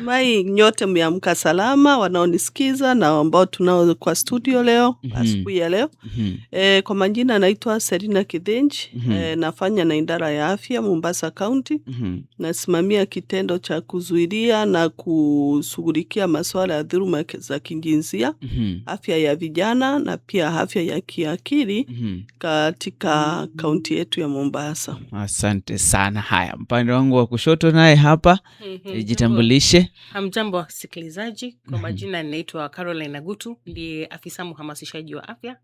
Natumai nyote mmeamka salama, wanaonisikiza na ambao tunao kwa studio leo, asubuhi ya leo. Kwa majina naitwa Serina Kithenji, nafanya na idara ya afya Mombasa County. Nasimamia kitendo cha kuzuilia na kushughulikia masuala ya dhuluma za kijinsia, afya ya vijana na pia afya ya kiakili katika kaunti yetu ya Mombasa. Asante sana. Haya, mpande wangu wa kushoto naye hapa, jitambulishe. Hamjambo wasikilizaji, kwa majina ninaitwa Caroline Agutu, ndiye afisa mhamasishaji wa afya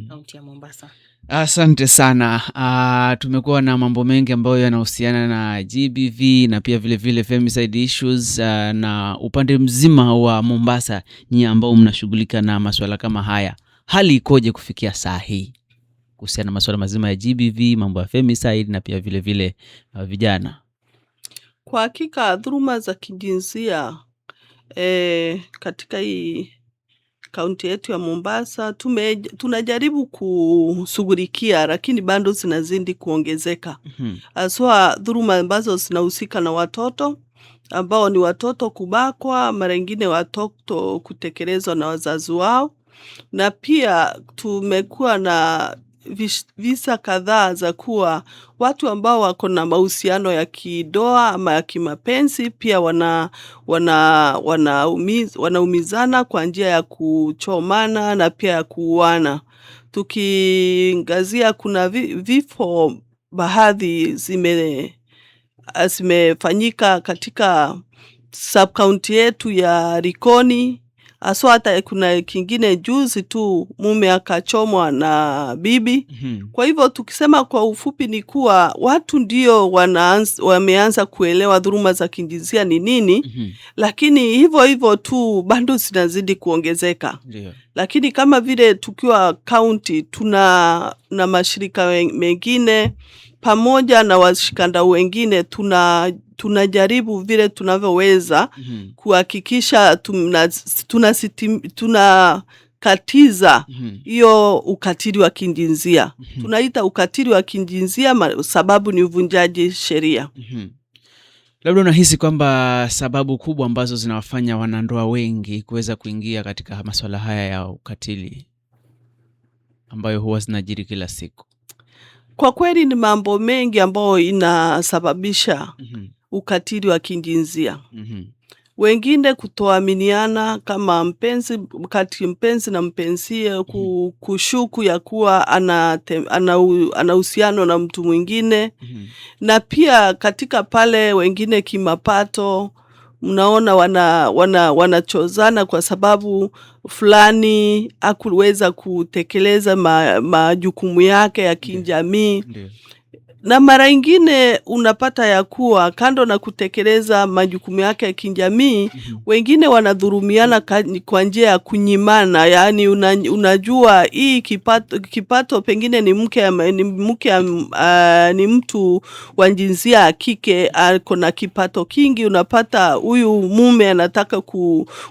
kaunti ya Mombasa. Asante sana. Tumekuwa na mambo mengi ambayo yanahusiana na GBV na pia vile vile femicide issues na upande mzima wa Mombasa, nyinyi ambao mnashughulika na masuala kama haya. Hali ikoje kufikia saa hii kuhusiana na masuala mazima ya GBV, mambo ya femicide na pia vile vile vijana? Kwa hakika dhuluma za kijinsia katika hii kaunti yetu ya Mombasa tunajaribu kushughulikia, lakini bado zinazidi kuongezeka. Haswa dhuluma ambazo zinahusika na watoto, ambao ni watoto kubakwa, mara nyingine watoto kutekelezwa na wazazi wao, na pia tumekuwa na visa kadhaa za kuwa watu ambao wako na mahusiano ya kidoa ama ya kimapenzi pia wanaumizana kwa njia ya kuchomana na pia ya kuuana. Tukiangazia kuna vifo baadhi zimefanyika katika sub-county yetu ya Likoni. Haswa hata kuna kingine juzi tu mume akachomwa na bibi. Kwa hivyo tukisema kwa ufupi ni kuwa watu ndio wameanza kuelewa dhuluma za kijinsia ni nini, lakini hivyo tu bado zinazidi kuongezeka. Lakini kama vile tukiwa county tuna na mashirika mengine pamoja na washikadau wengine tunajaribu vile tunavyoweza kuhakikisha tunakatiza hiyo ukatili wa kijinsia. Tunaita ukatili wa kijinsia sababu ni uvunjaji sheria. Labda unahisi kwamba sababu kubwa ambazo zinawafanya wanandoa wengi kuweza kuingia katika masuala haya ya ukatili ambayo huwa zinajiri kila siku? Kwa kweli ni mambo mengi ambayo inasababisha ukatili wa kijinsia. Wengine kutoaminiana kama mpenzi na mpenzie, kushuku ya kuwa ana uhusiano na mtu mwingine. Na pia katika pale wengine kimapato, mnaona wanachozana kwa sababu fulani hakuweza kutekeleza majukumu yake ya kijamii. Na mara nyingine unapata ya kuwa kando na kutekeleza majukumu yake ya kijamii, wengine wanadhulumiana kwa njia ya kunyimana. Yaani unajua hii kipato pengine ni mtu wa jinsia ya kike ako na kipato kingi, unapata huyu mume anataka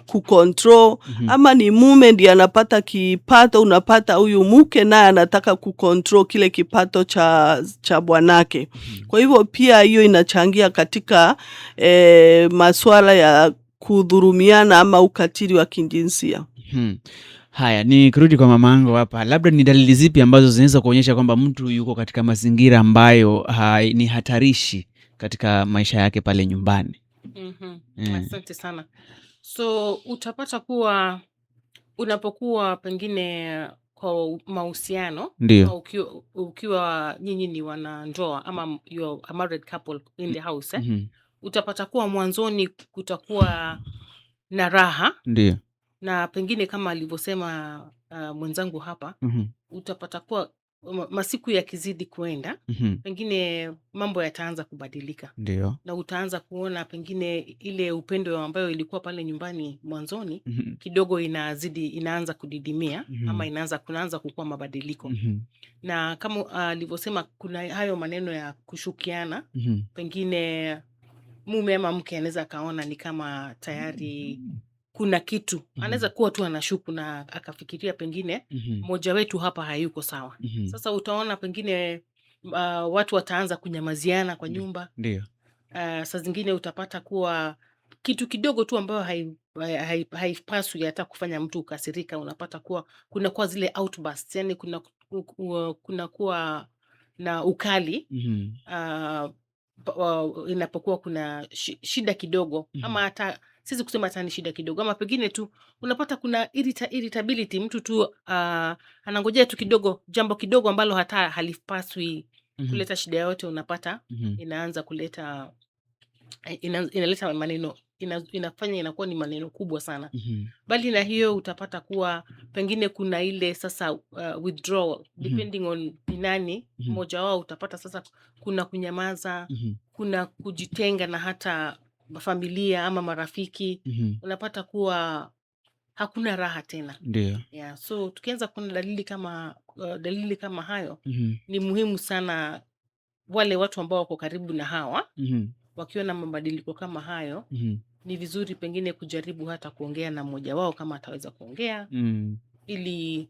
kucontrol, ama ni mume ndiye anapata kipato, unapata huyu mke naye anataka kucontrol kile kipato cha bwanake. Kwa hivyo pia hiyo inachangia katika masuala ya kudhulumiana ama ukatili wa kijinsia. Haya, ni kurudi kwa mamangu hapa. Labda ni dalili zipi ambazo zinaweza kuonyesha kwamba mtu yuko katika mazingira ambayo ni hatarishi katika maisha yake pale nyumbani? Asante sana. So utapata kuwa unapokuwa pengine kwa mahusiano, ukiwa nyinyi ni wanandoa ama you're a married couple in the house, utapata kuwa mwanzoni kutakuwa na raha. Na pengine kama alivyosema mwenzangu hapa, utapata kuwa masiku yakizidi kuenda, pengine mambo yataanza kubadilika. Na utaanza kuona pengine ile upendo ambayo ilikuwa pale nyumbani mwanzoni kidogo inaanza kudidimia, ama kunaanza kukua mabadiliko. Na kama alivyosema kuna hayo maneno ya kushukiana, pengine mume ama mke anaweza kaona ni kama tayari kuna kitu. Anaweza kuwa tu anashuku na akafikiria pengine mmoja wetu hapa hayuko sawa. Sasa utaona pengine watu wataanza kunyamaziana kwa nyumba. Saa zingine utapata kuwa kitu kidogo tu ambayo haipaswi hata kufanya mtu ukasirika, unapata kuwa kunakuwa zile outbursts, yani kunakuwa na ukali inapokuwa kuna shida kidogo, ama hata sisi kusema hata ni shida kidogo, ama pengine tu unapata kuna irritability, mtu tu anangojea tu kidogo, jambo kidogo ambalo hata halipaswi kuleta shida yote, unapata inaanza kuleta inaleta maneno, inafanya inakuwa ni maneno kubwa sana. Bali na hiyo utapata kuwa pengine kuna ile sasa withdrawal, depending on nani mmoja wao, utapata sasa kuna kunyamaza, kuna kujitenga na hata familia ama marafiki, unapata kuwa hakuna raha tena. Ndio. Yeah, so tukianza kuna dalili kama hayo, ni muhimu sana wale watu ambao wako karibu na hawa wakiona mabadiliko kama hayo, ni vizuri pengine kujaribu hata kuongea na mmoja wao kama ataweza kuongea, ili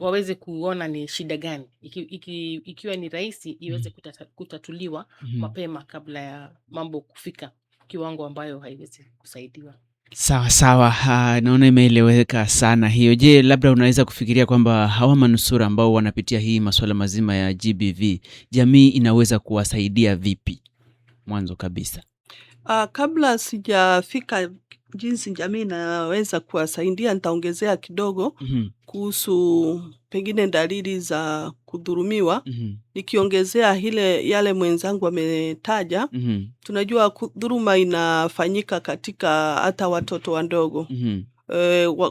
waweze kuona ni shida gani. Ikiwa ni rahisi, iweze kutatuliwa mapema kabla ya mambo kufika kiwango ambayo haiwezi kusaidiwa. Sawa sawa, naona imeeleweka sana hiyo. Je, labda unaweza kufikiria kwamba hawa manusura ambao wanapitia hii masuala mazima ya GBV, jamii inaweza kuwasaidia vipi mwanzo kabisa? Kabla sijafika jinsi jamii inaweza kuwasaidia, nitaongezea kidogo kuhusu pengine dalili za kudhulumiwa. Nikiongezea yale mwenzangu ametaja, tunajua dhuluma inafanyika katika hata watoto wadogo.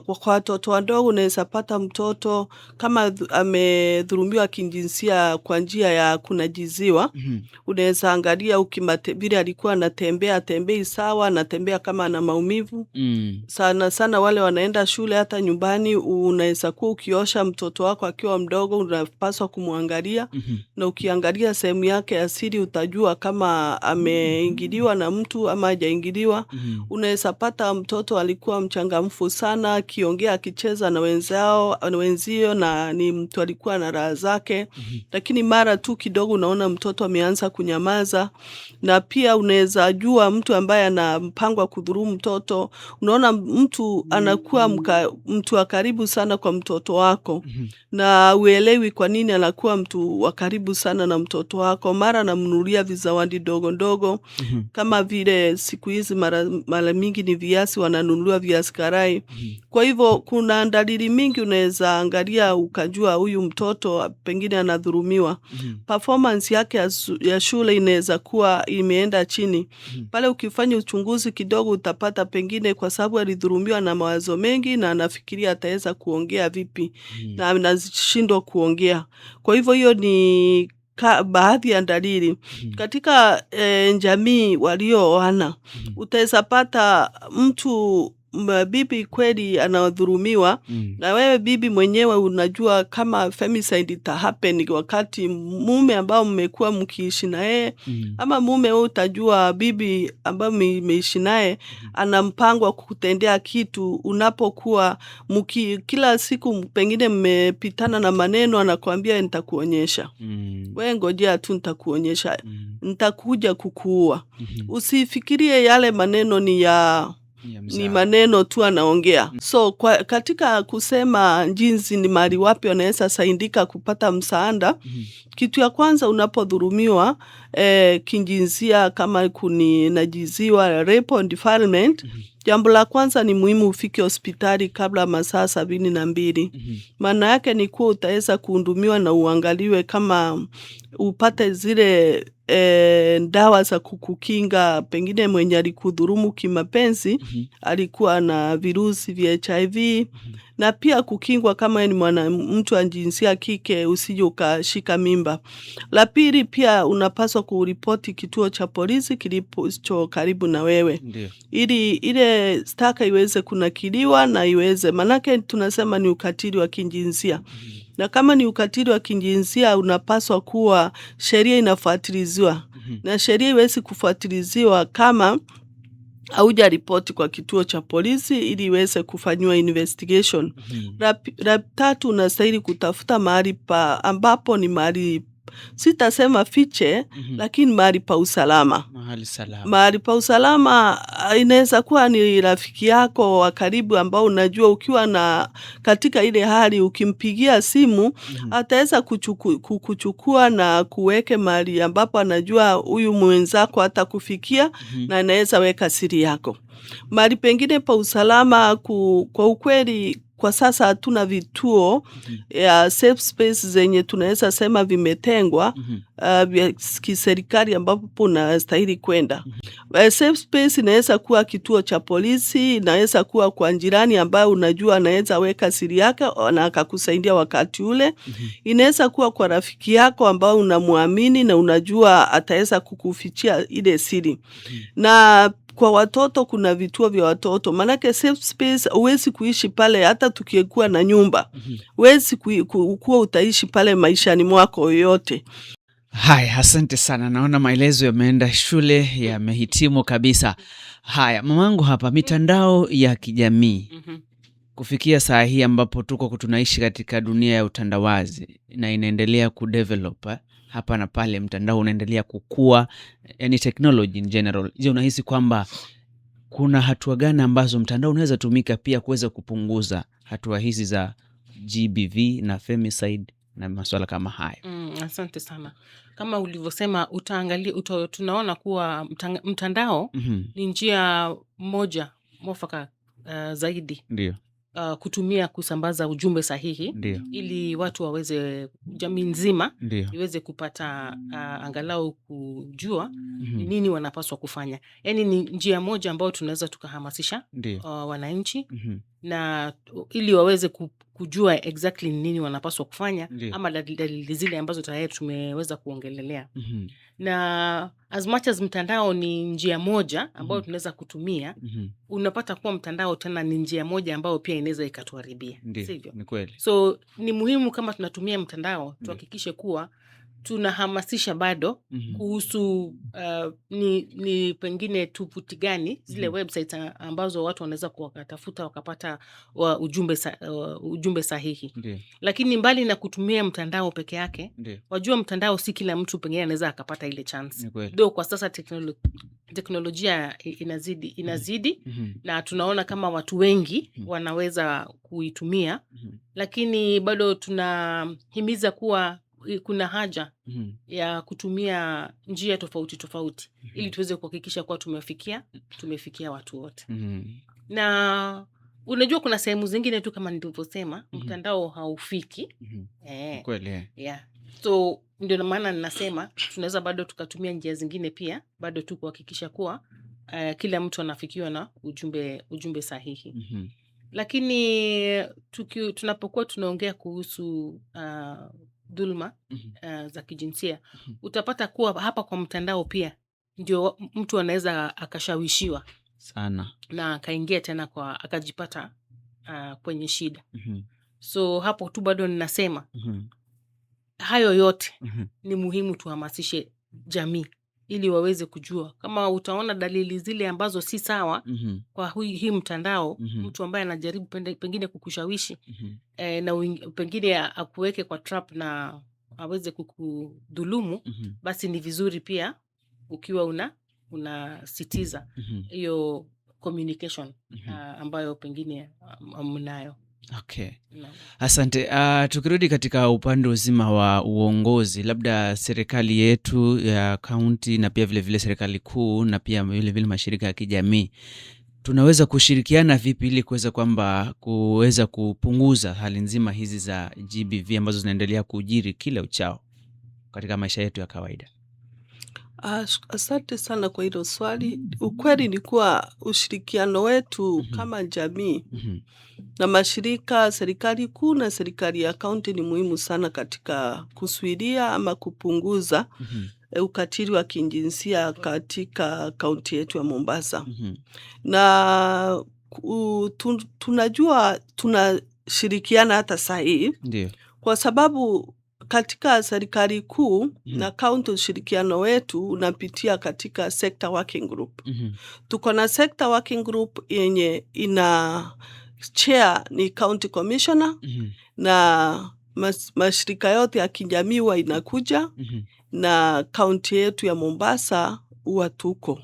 Kwa watoto wadogo unaweza pata mtoto kama amedhulumiwa kijinsia kwa njia ya kunajiziwa. Unaweza angalia vile alikuwa anatembea, atembei sawa, anatembea kama ana maumivu. Sana sana wale wanaenda shule, hata nyumbani unaweza kuwa ukiosha mtoto wako akiwa mdogo, unapaswa kumwangalia. Na ukiangalia sehemu yake ya siri utajua kama ameingiliwa na mtu ama hajaingiliwa. Unaweza pata mtoto alikuwa mchangamfu sana, akiongea, akicheza na wenzio, na ni mtu alikuwa na raha zake, lakini mara tu kidogo unaona mtoto ameanza kunyamaza. Na pia unaweza jua mtu ambaye anapangwa kudhulumu mtoto, unaona mtu anakuwa mtu wa karibu sana kwa mtoto wako, na uelewi kwa nini anakuwa mtu wa karibu sana na mtoto wako. Mara anamnunulia vizawadi dogo ndogo, kama vile siku hizi mara mingi ni viazi, wananunuliwa viazi karai. Kwa hivyo kuna dalili mingi unaweza angalia ukajua huyu mtoto pengine anadhulumiwa. Performance yake ya shule inaweza kuwa imeenda chini. Pale ukifanya uchunguzi kidogo utapata pengine kwa sababu alidhulumiwa na mawazo mengi, na anafikiria ataweza kuongea vipi, na anashindwa kuongea. Kwa hivyo hiyo ni baadhi ya dalili. Katika jamii walioana, utaweza pata mtu bibi kweli anadhulumiwa, na wewe bibi mwenyewe unajua kama femicide itahappen wakati mume ambao mmekuwa mkiishi na yeye, ama mume wewe utajua bibi ambao mmeishi naye ana mpango wa kukutendea kitu. Unapokuwa kila siku pengine mmepitana na maneno, anakuambia nitakuonyesha, wewe ngojea tu nitakuonyesha, nitakuja kukuua. Usifikirie yale maneno ni maneno tu anaongea. So katika kusema jinsi ni mahali wapi wanaweza saidika kupata msaada, kitu ya kwanza unapodhulumiwa kijinsia, kama kuninajiziwa, rape and defilement, jambo la kwanza ni muhimu ufike hospitali kabla masaa 72. Maana yake ni kuwa utaweza kuhudumiwa na uangaliwe kama upate zile dawa za kukukinga, pengine mwenye alikudhulumu kimapenzi alikuwa na virusi vya HIV, na pia kukingwa kama ni mtu wa jinsia kike usije ukashika mimba. La pili, pia unapaswa kuripoti kituo cha polisi kilicho karibu na wewe. Ili ile staka iweze kunakiliwa na iweze, manake tunasema ni ukatili wa kijinsia. Na kama ni ukatili wa kijinsia unapaswa kuwa sheria inafuatiliziwa. Na sheria iwezi kufuatiliziwa kama hauja ripoti kwa kituo cha polisi ili iweze kufanywa investigation. La tatu, unastahili kutafuta mahali ambapo ni mahali sitasema fiche, lakini mahali pa usalama. Mahali pa usalama inaweza kuwa ni rafiki yako wa karibu ambao unajua ukiwa na katika ile hali ukimpigia simu ataweza kuchukua na kuweke mahali ambapo anajua huyu mwenzako hata kufikia na anaweza weka siri yako. Mahali pengine pa usalama kwa ukweli kwa sasa hatuna vituo ya safe space zenye tunaweza sema vimetengwa vya kiserikali ambapo unastahili kwenda. Safe space inaweza kuwa kituo cha polisi, inaweza kuwa kwa jirani ambaye unajua anaweza weka siri yake na akakusaidia wakati ule. Inaweza kuwa kwa rafiki yako ambao unamwamini na unajua ataweza kukufichia ile siri. Na kwa watoto kuna vituo vya watoto. Manake safe space huwezi kuishi pale hata tukikuwa na nyumba. Huwezi kuwa utaishi pale maishani mwako yote. Haya, asante sana. Naona maelezo yameenda shule, yamehitimu kabisa. Haya, mamangu hapa, mitandao ya kijamii. Kufikia saa hii ambapo tuko tunaishi katika dunia ya utandawazi na inaendelea kudevelop hapa na pale, mtandao unaendelea kukua, yani technology in general. Je, unahisi kwamba kuna hatua gani ambazo mtandao unaweza tumika pia kuweza kupunguza hatua hizi za GBV na femicide na masuala kama haya? Asante sana. Kama ulivyosema, tunaona kuwa mtandao ni njia moja mwafaka zaidi. Ndio. Kutumia kusambaza ujumbe sahihi. Ndio. Ili watu waweze, jamii nzima iweze kupata angalau kujua nini wanapaswa kufanya. Yani ni njia moja ambayo tunaweza tukahamasisha wananchi na ili waweze kujua exactly nini wanapaswa kufanya. Ama dalili zile ambazo tayari tumeweza kuongelelea. Na as much as mtandao ni njia moja ambayo tunaweza kutumia, unapata kuwa mtandao tena ni njia moja ambayo pia inaweza ikatuharibia. Sivyo? Ni kweli. So ni muhimu kama tunatumia mtandao tuhakikishe kuwa tunahamasisha bado kuhusu ni pengine tuvuti gani zile websites ambazo watu wanaweza kuwatafuta wakapata ujumbe sahihi. Lakini mbali na kutumia mtandao peke yake, wajua mtandao si kila mtu pengine anaweza akapata ile chance. Ndio kwa sasa teknolojia inazidi na tunaona kama watu wengi wanaweza kuitumia, lakini bado tunahimiza kuwa kuna haja ya kutumia njia tofauti ili tuweze kuhakikisha kuwa tumefikia watu wote. Na unajua kuna sehemu zingine tu kama nilivyosema mtandao haufiki. Kweli. So ndio maana ninasema tunaweza bado tukatumia njia zingine pia bado tu kuhakikisha kuwa kila mtu anafikiwa na ujumbe sahihi. Lakini tunapokuwa tunaongea kuhusu dhulma za kijinsia, utapata kuwa hapa kwa mtandao pia ndio mtu anaweza akashawishiwa sana na akaingia tena akajipata kwenye shida. So hapo tu bado ninasema hayo yote ni muhimu tuhamasishe jamii ili waweze kujua. Kama utaona dalili zile ambazo si sawa kwa hii mtandao, mtu ambaye anajaribu pengine kukushawishi na pengine akuweke kwa trap na aweze kukudhulumu, basi ni vizuri pia ukiwa unasitiza hiyo communication ambayo pengine mnayo. Okay. Asante. Tukirudi katika upande uzima wa uongozi, labda serikali yetu ya kaunti na pia vile serikali kuu na pia vile mashirika ya kijamii, tunaweza kushirikiana vipi ili kuweza kupunguza hali nzima hizi za GBV ambazo zinaendelea kujiri kila uchao katika maisha yetu ya kawaida? Asante sana kwa hilo swali. Ukweli ni kuwa ushirikiano wetu kama jamii na mashirika, serikali kuu na serikali ya kaunti ni muhimu sana katika kuzuilia ama kupunguza ukatili wa kijinsia katika kaunti yetu ya Mombasa. Na tunajua tunashirikiana hata saa hii. Ndio. Kwa sababu katika serikali kuu na kaunti ushirikiano wetu unapitia katika sector working group. Tuko na sector working group yenye ina chair ni county commissioner na mashirika yote ya kijamii huwa inakuja na kaunti yetu ya Mombasa huwa tuko.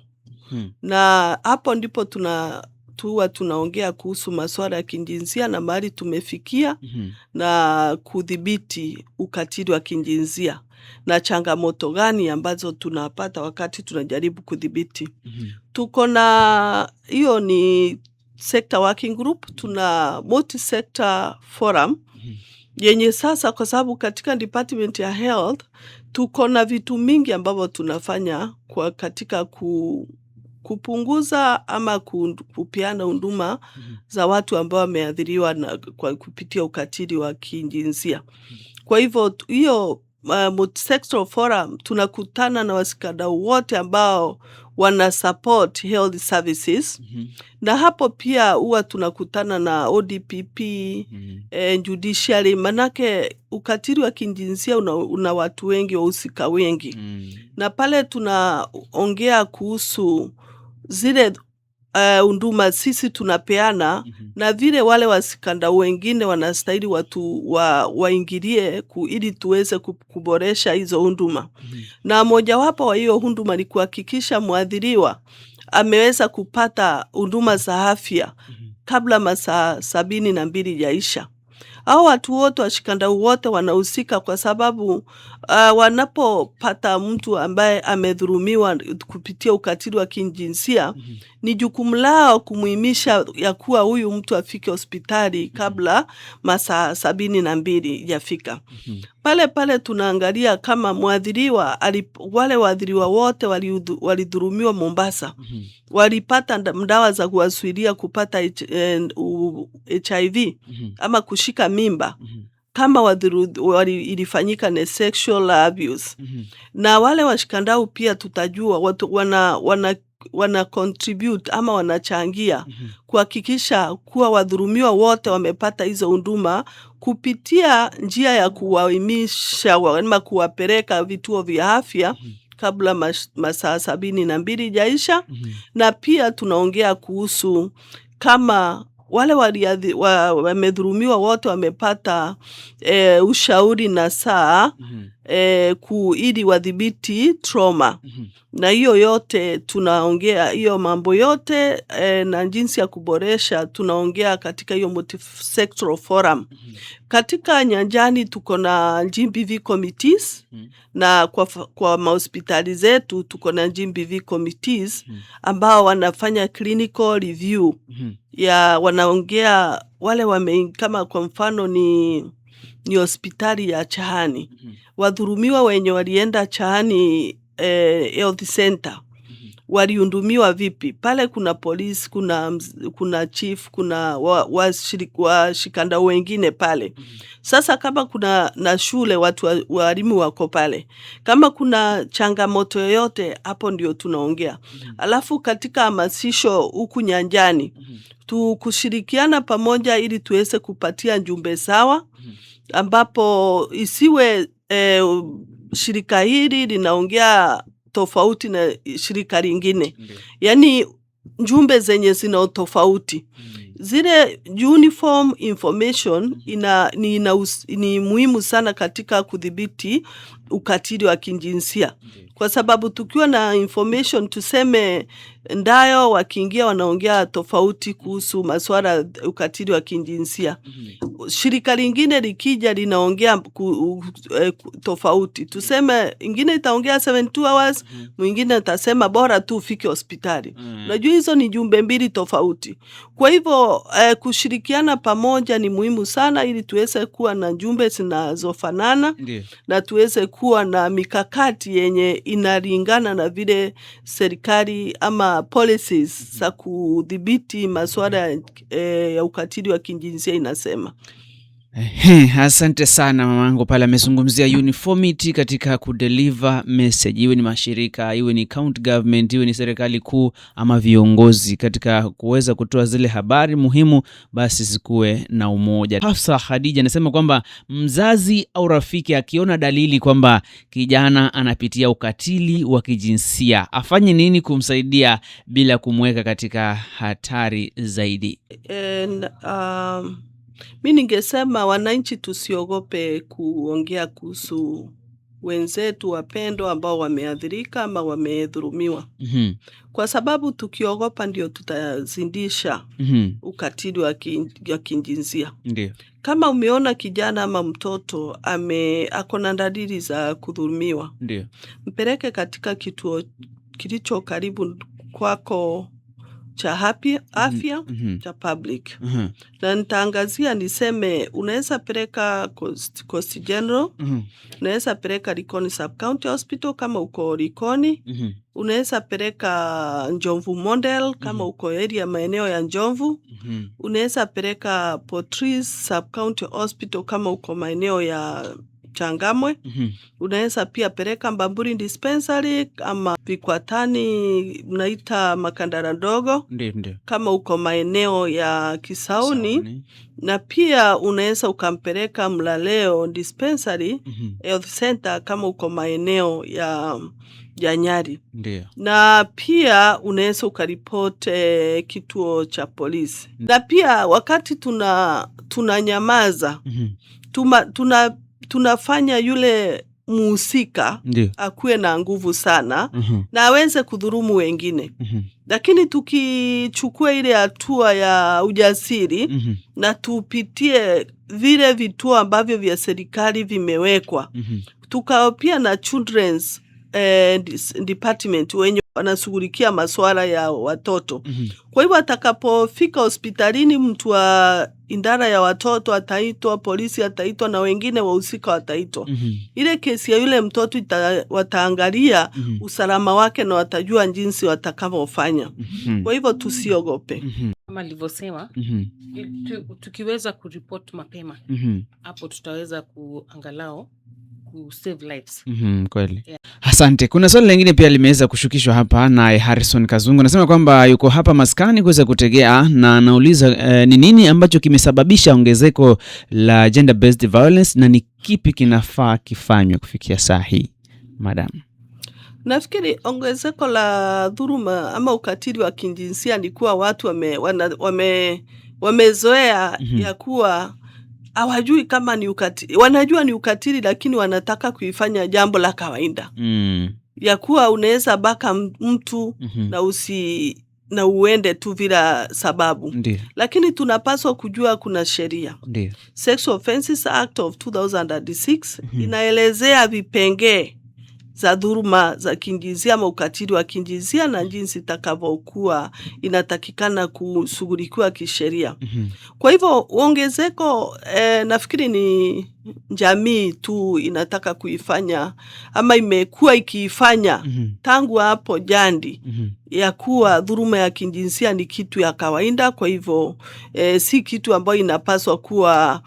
Na hapo ndipo tunaongea kuhusu masuala ya kijinsia na mahali tumefikia na kudhibiti ukatili wa kijinsia na changamoto gani ambazo tunapata wakati tunajaribu kudhibiti. Tuko na hiyo ni sector working group, tuna multi sector forum yenye sasa, kwa sababu katika department ya health tuko na vitu mingi ambavyo tunafanya kwa katika kupunguza ama kupeana huduma za watu ambao wameathiriwa kwa kupitia ukatili wa kijinsia. Kwa hivyo hiyo multi-sectoral forum tunakutana na washikadau wote ambao wana support health services. Na hapo pia huwa tunakutana na ODPP, judiciary, manake ukatili wa kijinsia una watu wengi, wahusika wengi. Na pale tunaongea kuhusu zile huduma sisi tunapeana na vile wale washikadau wengine wanastahili watu waingilie ili tuweze kuboresha hizo huduma. Na mojawapo wa hiyo huduma ni kuhakikisha mwathiriwa ameweza kupata huduma za afya kabla masaa 72 yaisha. Hao watu wote, washikadau wote wanahusika, kwa sababu wanapopata mtu ambaye amedhulumiwa kupitia ukatili wa kijinsia, ni jukumu lao kumuhimisha ya kuwa huyu mtu afike hospitali kabla masaa 72 yafika. Pale tunaangalia kama mwathiriwa, wale waathiriwa wote walidhulumiwa Mombasa, walipata dawa za kuwazuilia kupata HIV ama kushika mimba, kama ilifanyika na sexual abuse. Na wale washikadau pia tutajua watu wana contribute ama wanachangia kuhakikisha kuwa wadhulumiwa wote wamepata hizo huduma kupitia njia ya kuwaelimisha ama kuwapeleka vituo vya afya kabla masaa 72 yaisha. Na pia tunaongea kuhusu kama wale wamedhulumiwa wote wamepata ushauri na saa ili wadhibiti trauma. Na hiyo yote tunaongea, hiyo mambo yote na jinsi ya kuboresha tunaongea katika hiyo multi-sectoral forum. Katika nyanjani tuko na GBV committees, na kwa mahospitali zetu tuko na GBV committees ambao wanafanya clinical review ya wanaongea wale kama kwa mfano ni hospitali ya Chahani. Wadhulumiwa wenye walienda Chahani health center walihudumiwa vipi? Pale kuna polisi, kuna chief, kuna washikadau wengine pale. Sasa kama kuna na shule, walimu wako pale, kama kuna changamoto yoyote, hapo ndio tunaongea. Alafu katika hamasisho huku nyanjani kushirikiana pamoja ili tuweze kupatia jumbe sawa, ambapo isiwe shirika hili linaongea tofauti na shirika lingine. Yani jumbe zenye zina tofauti. Zile uniform information ni muhimu sana katika kudhibiti ukatili wa kijinsia. Kwa sababu tukiwa na information, tuseme Ndayo wakiingia wanaongea tofauti kuhusu masuala ukatili wa kijinsia, shirika lingine likija linaongea tofauti. Tuseme ingine itaongea 72 hours, mwingine atasema bora tu ufike hospitali. Unajua hizo ni jumbe mbili tofauti. Kwa hivyo kushirikiana pamoja ni muhimu sana ili tuweze kuwa na jumbe zinazofanana na tuweze kuwa na mikakati yenye inalingana na vile serikali ama policies za kudhibiti masuala ya ukatili wa kijinsia inasema. Asante sana mamangu. Pale amezungumzia uniformity katika kudeliver message, iwe ni mashirika, iwe ni county government, iwe ni serikali kuu ama viongozi, katika kuweza kutoa zile habari muhimu, basi zikuwe na umoja. Hafsa Khadija anasema kwamba mzazi au rafiki akiona dalili kwamba kijana anapitia ukatili wa kijinsia, afanye nini kumsaidia bila kumweka katika hatari zaidi? Mimi ningesema wananchi tusiogope kuongea kuhusu wenzetu wapendwa ambao wameathirika ama wamedhulumiwa. Kwa sababu tukiogopa ndio tutazindisha ukatili wa kijinsia. Ndio. Kama umeona kijana ama mtoto ako na dalili za kudhulumiwa, ndio, mpeleke katika kituo kilicho karibu kwako cha afya cha public. Na nitaangazia niseme unaweza peleka Coast General, unaweza peleka Likoni Sub County Hospital kama uko Likoni, unaweza peleka Njomvu Model kama uko area maeneo ya Njomvu, unaweza peleka Portris Sub County Hospital kama uko maeneo ya Changamwe, unaweza pia peleka Mbamburi Dispensary ama Vikwatani mnaita Makandara Ndogo, kama uko maeneo ya Kisauni. Na pia unaweza ukampeleka Mlaleo Dispensary Health Center kama uko maeneo ya Nyari. Ndio. Na pia unaweza ukaripote kituo cha polisi. Na pia wakati tunanyamaza, tunafanya yule muhusika akuwe na nguvu sana na aweze kudhulumu wengine. Lakini tukichukua ile hatua ya ujasiri na tupitie vile vituo ambavyo vya serikali vimewekwa, tukao pia na children's department wenye wanashughulikia masuala ya watoto. Kwa hivyo atakapofika hospitalini mtu wa idara ya watoto ataitwa, polisi ataitwa na wengine wahusika wataitwa. Ile kesi ya yule mtoto wataangalia usalama wake na watajua jinsi watakavyofanya. Kwa hivyo tusiogope. Kama nilivyosema, tukiweza kuripoti mapema, hapo tutaweza kuangalau save lives. Kweli. Yeah. Asante. Kuna swali lingine pia limeweza kushukishwa hapa na Harrison Kazungu. Nasema kwamba yuko hapa maskani kuweza kutegea na anauliza ni nini ambacho kimesababisha ongezeko la gender based violence na ni kipi kinafaa kifanywe kufikia saa hii, madam? Nafikiri ongezeko la dhuluma ama ukatili wa kijinsia ni kuwa watu wamezoea ya kuwa hawajui kama ni ukatili. Wanajua ni ukatili lakini wanataka kuifanya jambo la kawaida. Ya kuwa unaweza baka mtu na uende tu bila sababu. Lakini tunapaswa kujua kuna sheria. Sexual Offences Act of 2006 inaelezea vipengee za dhuluma za kijinsia ama ukatili wa kijinsia na jinsi itakavyokuwa inatakikana kushughulikiwa kisheria. Kwa hivyo ongezeko nafikiri ni jamii tu inataka kuifanya ama imekuwa ikiifanya tangu hapo jadi ya kuwa dhuluma ya kijinsia ni kitu ya kawaida. Kwa hivyo si kitu ambayo inapaswa kuwa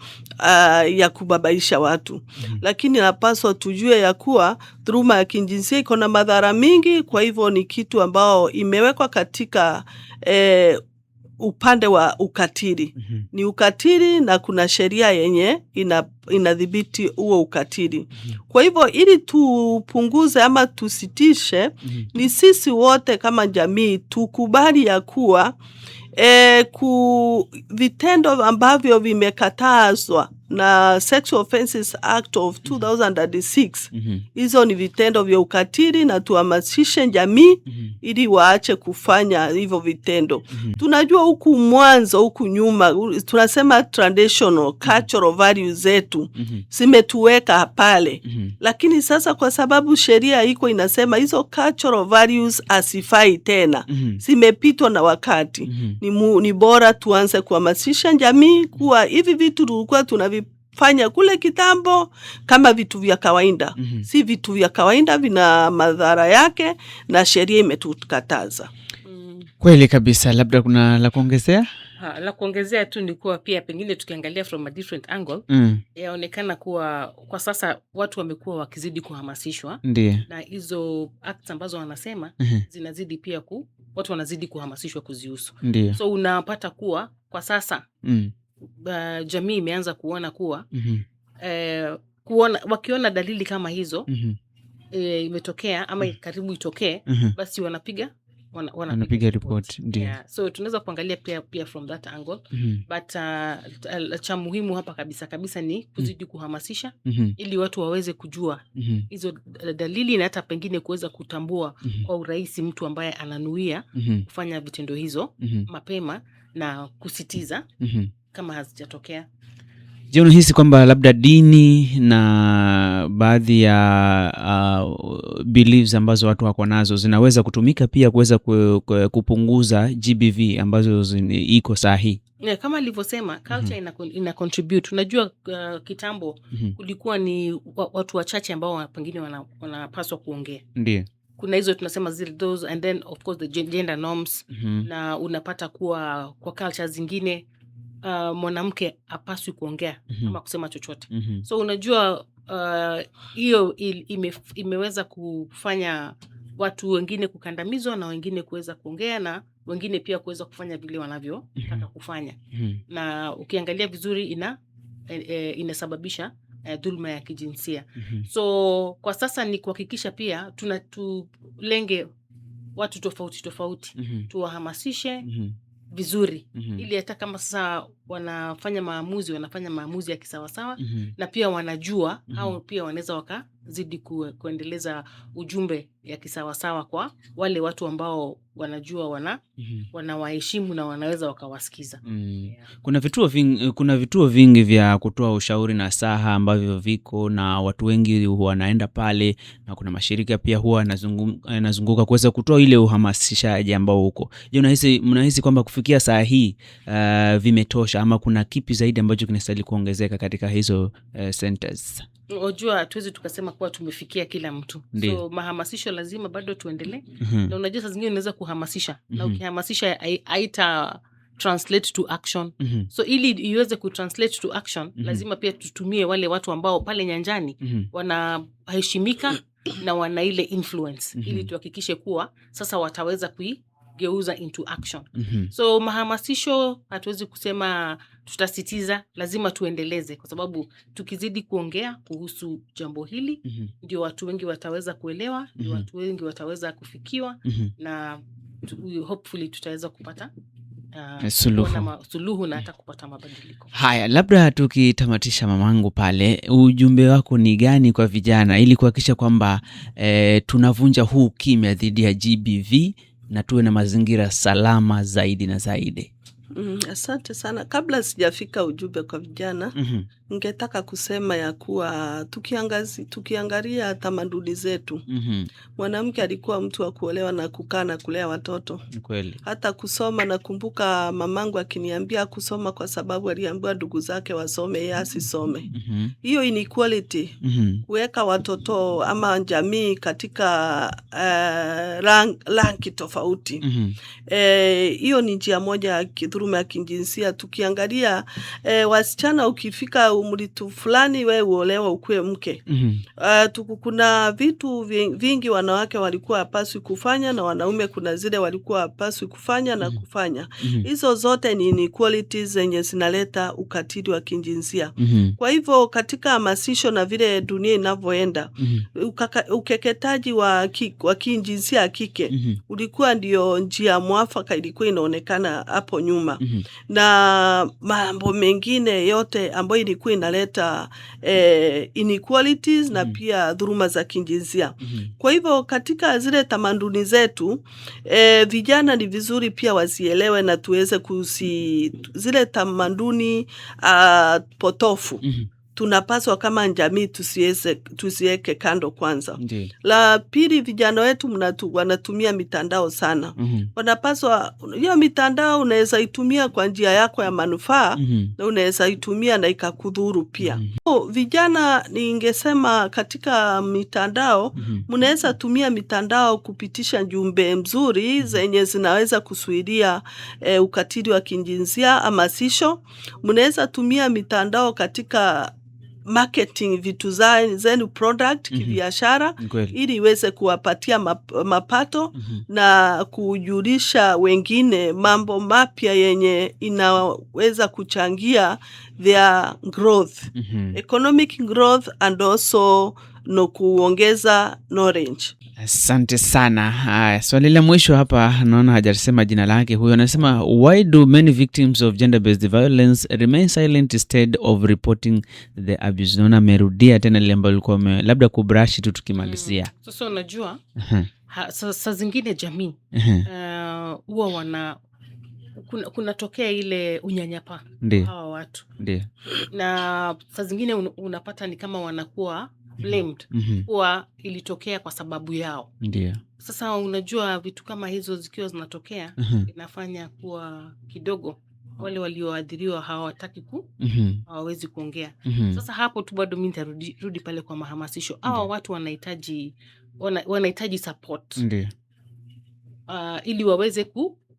ya kubabaisha watu. Lakini inapaswa tujue ya kuwa dhuluma ya kijinsia iko na madhara mingi. Kwa hivyo ni kitu ambao imewekwa katika upande wa ukatili. Ni ukatili na kuna sheria yenye inadhibiti huo ukatili. Kwa hivyo ili tupunguze ama tusitishe, ni sisi wote kama jamii tukubali ya kuwa vitendo ambavyo vimekatazwa na Sexual Offences Act of 2006 hizo ni vitendo vya ukatili na tuhamasishe jamii ili waache kufanya hivyo vitendo. Tunajua huku mwanzo, huku nyuma, tunasema traditional cultural values zetu zimetuweka pale. Lakini sasa kwa sababu sheria iko inasema hizo cultural values asifai tena, zimepitwa na wakati, ni bora tuanze kuhamasisha jamii kuwa hivi vitu tulikuwa tunavifanya kule kitambo kama vitu vya kawaida. Si vitu vya kawaida, vina madhara yake na sheria imetukataza. Kweli kabisa. Labda kuna la kuongezea? La kuongezea tu ni kuwa pia pengine tukiangalia from a different angle, yaonekana kuwa kwa sasa watu wamekuwa wakizidi kuhamasishwa. Na hizo acts ambazo wanasema zinazidi pia watu wanazidi kuhamasishwa kuzihusu. So unapata kuwa kwa sasa jamii imeanza kuona kuwa wakiona dalili kama hizo imetokea ama karibu itokee, basi wanapiga report. Ndio. Yeah. So tunaweza kuangalia pia from that angle. But cha muhimu hapa kabisa ni kuzidi kuhamasisha ili watu waweze kujua hizo dalili na hata pengine kuweza kutambua kwa urahisi mtu ambaye ananuia kufanya vitendo hizo mapema na kusitiza kama hazijatokea. Je, unahisi kwamba labda dini na baadhi ya beliefs ambazo watu wako nazo zinaweza kutumika pia kuweza kupunguza GBV ambazo iko sahihi? Yeah, kama nilivyosema culture ina contribute. Unajua kitambo kulikuwa ni watu wachache ambao pengine wanapaswa kuongea. Ndio. Kuna hizo tunasema those, and then of course the gender norms. Na unapata kuwa kwa culture zingine mwanamke hapaswi kuongea ama kusema chochote. So unajua hiyo imeweza kufanya watu wengine kukandamizwa na wengine kuweza kuongea na wengine pia kuweza kufanya vile wanavyotaka kufanya. Na ukiangalia vizuri inasababisha dhulma ya kijinsia. So kwa sasa ni kuhakikisha pia tulenge watu tofauti tuwahamasishe vizuri ili hata kama sasa wanafanya maamuzi ya kisawasawa na pia wanajua au pia wanaweza wakazidi kuendeleza ujumbe ya kisawasawa kwa wale watu ambao wanajua wanawaheshimu na wanaweza wakawasikiza. Yeah. Kuna vituo vingi vya kutoa ushauri na saha ambavyo viko na watu wengi wanaenda pale, na kuna mashirika pia huwa yanazunguka kuweza kutoa ile uhamasishaji ambao huko. Je, mnahisi kwamba kufikia saa hii vimetosha ama kuna kipi zaidi ambacho kinastahili kuongezeka katika hizo centers? Unajua hatuwezi tukasema kuwa tumefikia kila mtu. So mahamasisho lazima bado tuendelee. Na unajua saa zingine unaweza kuhamasisha na ukihamasisha haita translate to action. So ili iweze kutranslate to action lazima pia tutumie wale watu ambao pale nyanjani wanaheshimika na wana ile influence ili tuhakikishe kuwa sasa wataweza kuigeuza into action. So mahamasisho hatuwezi kusema tutasitiza, lazima tuendeleze kwa sababu tukizidi kuongea kuhusu jambo hili ndio watu wengi wataweza kuelewa, ndio watu wengi wataweza kufikiwa na hopefully tutaweza kupata suluhu na hata kupata mabadiliko. Haya, labda tukitamatisha mamangu pale, ujumbe wako ni gani kwa vijana ili kuhakikisha kwamba tunavunja huu kimya dhidi ya GBV na tuwe na mazingira salama zaidi na zaidi? Asante sana. Kabla sijafika ujumbe kwa vijana, ningetaka kusema ya kuwa tukiangalia tamaduni zetu, mwanamke alikuwa mtu wa kuolewa na kukaa na kulea watoto. Kweli. Hata kusoma, nakumbuka mamangu akiniambia kusoma kwa sababu aliambiwa ndugu zake wasome, yeye asisome. Hiyo inequality, kuweka watoto ama jamii katika rangi tofauti. Hiyo ni njia moja ya dhuluma ya kijinsia. Tukiangalia wasichana, ukifika umri fulani wewe uolewa ukue mke. Kuna vitu vingi wanawake walikuwa hapaswi kufanya na wanaume kuna zile walikuwa hapaswi kufanya na kufanya. Hizo zote ni inequalities zenye zinaleta ukatili wa kijinsia. Kwa hivyo katika hamasisho na vile dunia inavyoenda, ukeketaji wa kijinsia ya kike ulikuwa ndio njia mwafaka ilikuwa inaonekana hapo nyuma. Na mambo mengine yote ambayo ilikuwa inaleta inequalities na pia dhuluma za kijinsia. Kwa hivyo katika zile tamaduni zetu, vijana ni vizuri pia wasielewe na tuweze zile tamaduni potofu. Tunapaswa kama jamii tusiweke kando kwanza. La pili, vijana wetu wanatumia mitandao sana. Wanapaswa, hiyo mitandao unaweza itumia kwa njia yako ya manufaa na unaweza itumia na ikakudhuru pia. Vijana ningesema katika mitandao, mnaweza tumia mitandao kupitisha jumbe mzuri zenye zinaweza kusuidia ukatili wa kijinsia, hamasisho. Mnaweza tumia mitandao katika marketing vitu zenu product kibiashara ili iweze kuwapatia mapato na kujulisha wengine mambo mapya yenye inaweza kuchangia their growth, economic growth and also no kuongeza knowledge. Asante sana. Swali la mwisho hapa, naona hajasema jina lake huyo. Anasema, why do many victims of gender-based violence remain silent instead of reporting the abuse? Naona amerudia tena ile ambayo ilikuwa labda kubrush tu tukimalizia. Sasa unajua, saa zingine jamii huwa kunatokea ile unyanyapaa hawa watu. Ndio. Na saa zingine unapata ni kama wanakuwa blamed kuwa ilitokea kwa sababu yao. Ndio. Sasa unajua vitu kama hizo zikiwa zinatokea inafanya kuwa kidogo wale walioadhiriwa hawataki hawawezi kuongea. Sasa hapo tu bado mimi nitarudi pale kwa mahamasisho. Hawa watu wanahitaji support. Ndio. Ili waweze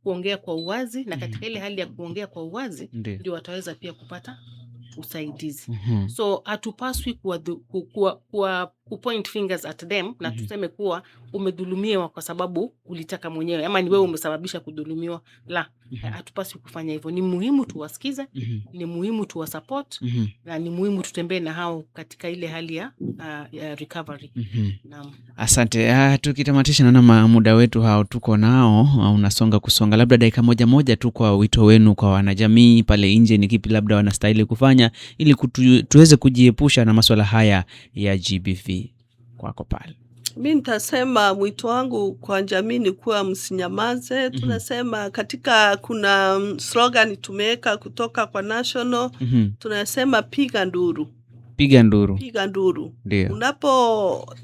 kuongea kwa uwazi, na katika ile hali ya kuongea kwa uwazi ndio wataweza pia kupata usaidizi. So hatupaswi kupoint fingers at them na tuseme kuwa umedhulumiwa kwa sababu ulitaka mwenyewe ama ni wewe umesababisha kudhulumiwa. La, hatupaswi kufanya hivyo. Ni muhimu tuwasikize, ni muhimu tuwasupport, na ni muhimu tutembee na hao katika ile hali ya recovery. Naam. Asante. Tukitamatisha, naona muda wetu hao tuko nao unasonga kusonga. Labda dakika moja tu kwa wito wenu kwa wanajamii pale nje, ni kipi labda wanastahili kufanya ili tuweze kujiepusha na masuala haya ya GBV kwako pale? Mimi nitasema mwito wangu kwa jamii ni kuwa msinyamaze. Tunasema katika kuna slogan tumeweka kutoka kwa national, tunasema piga nduru. Piga nduru. Piga nduru. Ndio. Unapo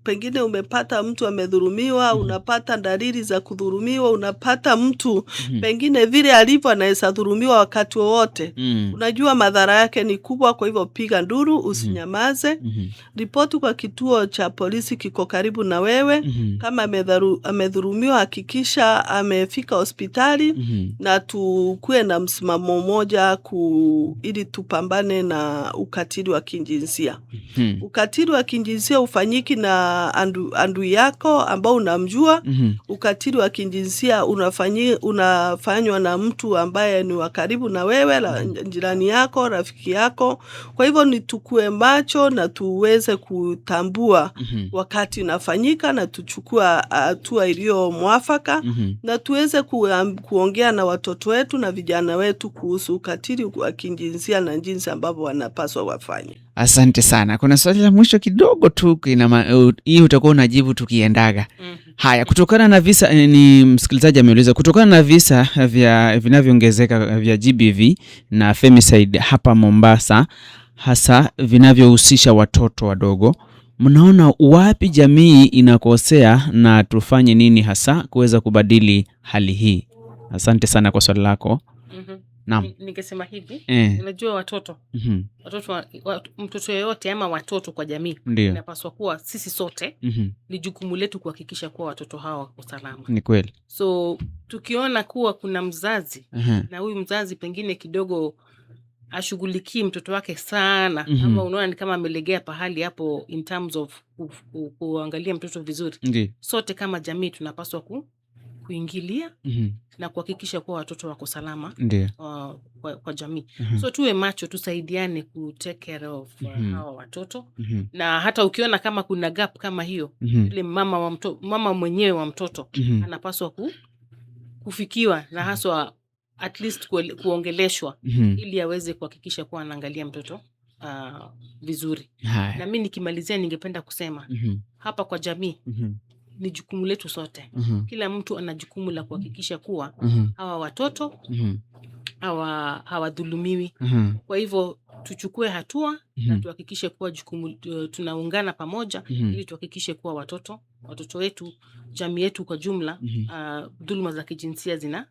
pengine umepata mtu amedhulumiwa, unapata dalili za kudhulumiwa, unapata mtu pengine vile alivyo anaweza dhulumiwa wakati wowote. Unajua madhara yake ni kubwa, kwa hivyo piga nduru, usinyamaze. Ripoti kwa kituo cha polisi kiko karibu na wewe. Kama amedhulumiwa, hakikisha amefika hospitali, na tukue na msimamo mmoja ili tupambane na ukatili wa kijinsia. Ukatili wa kijinsia ufanyiki na andui yako ambao unamjua. Ukatili wa kijinsia unafanywa na mtu ambaye ni wa karibu na wewe, jirani yako, rafiki yako. Kwa hivyo ni tukue macho na tuweze kutambua wakati unafanyika, na tuchukua hatua iliyo mwafaka, na tuweze kuongea na watoto wetu na vijana wetu kuhusu ukatili wa kijinsia na jinsi ambavyo wanapaswa wafanye. Asante sana. Kuna swali la mwisho kidogo tu, hii utakuwa unajibu tukiendaga. Haya, kutokana na visa, ni msikilizaji ameuliza, kutokana na visa vinavyoongezeka vya GBV na femicide hapa Mombasa, hasa vinavyohusisha watoto wadogo, mnaona wapi jamii inakosea na tufanye nini hasa kuweza kubadili hali hii? Asante sana kwa swali lako. Naam. Ningesema hivi, unajua watoto, mtoto yeyote ama watoto kwa jamii, inapaswa kuwa sisi sote ni jukumu letu kuhakikisha kuwa watoto hawa wako salama. Ni kweli. So tukiona kuwa kuna mzazi na huyu mzazi pengine kidogo ashughulikii mtoto wake sana, ama unaona ni kama amelegea pahali hapo in terms of kuangalia mtoto vizuri, sote kama jamii tunapaswa kuingilia na kuhakikisha kuwa watoto wako salama kwa jamii. So tuwe macho, tusaidiane ku take care of hawa watoto. Na hata ukiona kama kuna gap kama hiyo, ile mama mwenyewe wa mtoto anapaswa kufikiwa na haswa at least kuongeleshwa ili aweze kuhakikisha kuwa anaangalia mtoto vizuri. Na mimi nikimalizia ningependa kusema hapa kwa jamii ni jukumu letu sote. Kila mtu ana jukumu la kuhakikisha kuwa hawa watoto hawadhulumiwi. Kwa hivyo tuchukue hatua na tuhakikishe kuwa tunaungana pamoja ili tuhakikishe kuwa watoto wetu, jamii yetu kwa jumla, dhuluma za kijinsia zina